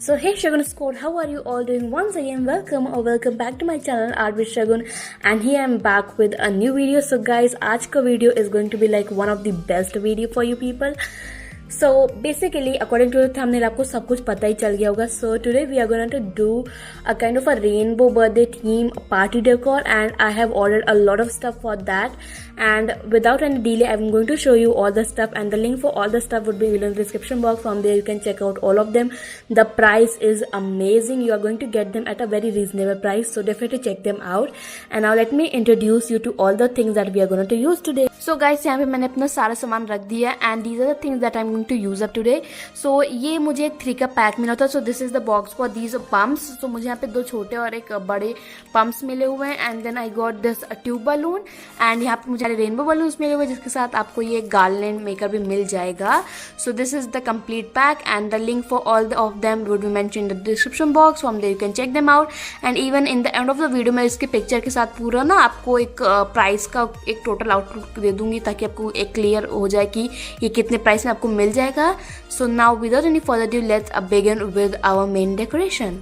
So hey Shagun squad, how are you all doing? Once again, welcome back to my channel Artwithshagun, and here I'm back with a new video. So guys, आज का video is going to be like one of the best video for you people. So basically, according to the thumbnail, आपको सब कुछ पता ही चल गया होगा. So today we are going to do a kind of a rainbow birthday theme party decor, and I have ordered a lot of stuff for that. And without any delay, I'm going to show you all the stuff, and the link for all the stuff would be in the description box. From there you can check out all of them. The price is amazing. You are going to get them at a very reasonable price, so definitely check them out. And now let me introduce you to all the things that we are going to use today. So guys, यहाँ पे मैंने अपना सारा सामान रख दिया, and these are the things that I'm going to use up today. So ये मुझे एक 3 का पैक मिला था. So this is the box for these pumps. So मुझे यहाँ पे 2 छोटे और एक बड़े pumps मिले हुए हैं, and then I got this tube balloon, and यहाँ पे मुझे रेनबो बलून्स मिले हुए, जिसके साथ आपको ये गार्लैंड मेकर भी मिल जाएगा. So this is the complete pack, and the link for all of them would be mentioned in the description box. From there you can check them out, and even in the end of the video मैं इसके picture के साथ पूरा ना आपको एक price का एक टोटल आउटलुक दे दूंगी, ताकि आपको एक क्लियर हो जाए कि ये कितने प्राइस में आपको मिल जाएगा. So now without any further ado, let's begin with our main decoration.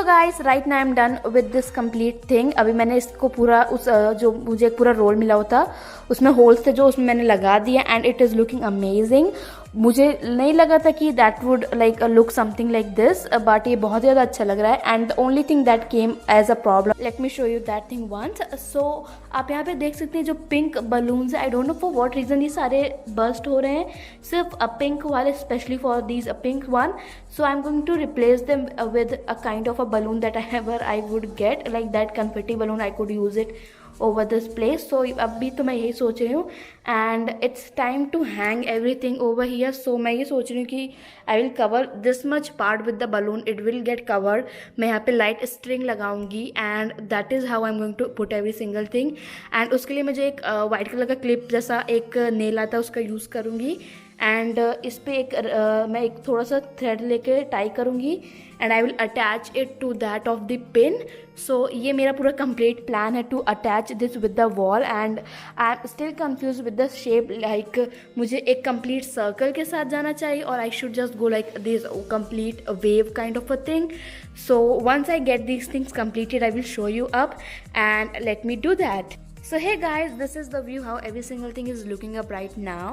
Guys, right now I'm done with this complete thing. अभी मैंने इसको पूरा उस जो मुझे एक पूरा रोल मिला होता उसमें होल्स थे जो उसमें मैंने लगा दिया, and it is looking amazing. मुझे नहीं लगा था कि that would like look something like this, but ये बहुत ज़्यादा अच्छा लग रहा है. And the only thing that came as a problem, let me show you that thing once. So आप यहाँ पे देख सकते हैं जो पिंक बलून्स है, I don't know for what reason ये सारे बर्स्ट हो रहे हैं, सिर्फ पिंक वाले, specially for these pink one. So I'm going to replace them with a kind of a balloon that I would get, like that confetti balloon. I could use it over this place. So अभी तो मैं यही सोच रही हूँ, and it's time to hang everything over here. So मैं ये सोच रही हूँ कि I will cover this much part with the balloon. It will get covered. मैं यहाँ पे light string लगाऊंगी, and that is how I'm going to put every single thing. And उसके लिए मुझे एक white color का clip जैसा एक nail आता है, उसका यूज़ करूँगी. एंड इस पर मैं एक थोड़ा सा थ्रेड लेके टाई करूँगी, and I will attach it to that of the pin. So ये मेरा पूरा कंप्लीट प्लान है to attach this with the wall. And I am still confuse with the shape, like मुझे एक कंप्लीट सर्कल के साथ जाना चाहिए, और I should just go like this complete wave kind of a thing. So once I get these things completed, I will show you up, and let me do that. So hey guys, this is the view how every single thing is looking up right now.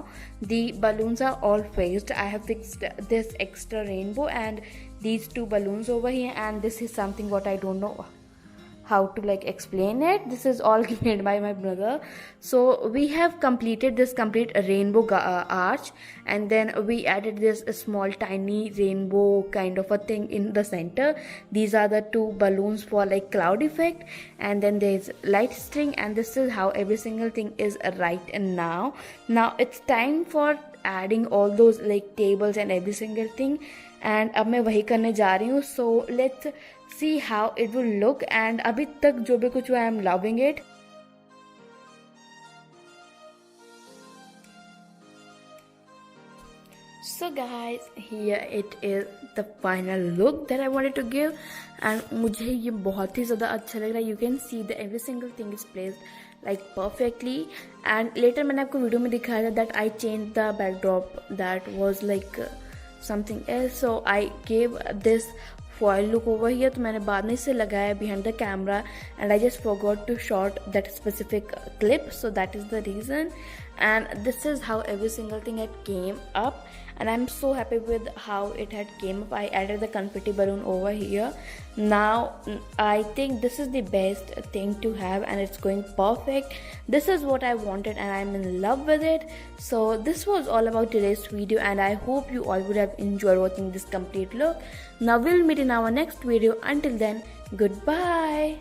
The balloons are all faced. I have fixed this extra rainbow and these 2 balloons over here, and this is something what I don't know how to like explain it. This is all made by my brother. So we have completed this complete rainbow arch, and then we added this small tiny rainbow kind of a thing in the center. These are the two balloons for like cloud effect, and then there's light string, and this is how every single thing is right now. Now it's time for adding all those like tables and every single thing, and अब मैं वही करने जा रही हूँ. So let's see how it will look. And अभी तक जो भी कुछ हुआ I am loving it. So guys, here it is the final look that I wanted to give, and मुझे ये बहुत ही ज़्यादा अच्छा लग रहा है. You can see that every single thing is placed like perfectly. And later मैंने आपको वीडियो में दिखाया था that I changed the backdrop that was like something else. So I gave this foil look over here. तो मैंने बाद में इसे लगाया behind the camera and I just forgot to shot that specific clip. So that is the reason. And this is how every single thing had came up, and I'm so happy with how it had came up. I added the confetti balloon over here. Now I think this is the best thing to have, and it's going perfect. This is what I wanted and I'm in love with it. So this was all about today's video, and I hope you all would have enjoyed watching this complete look. Now we'll meet in our next video. Until then, goodbye.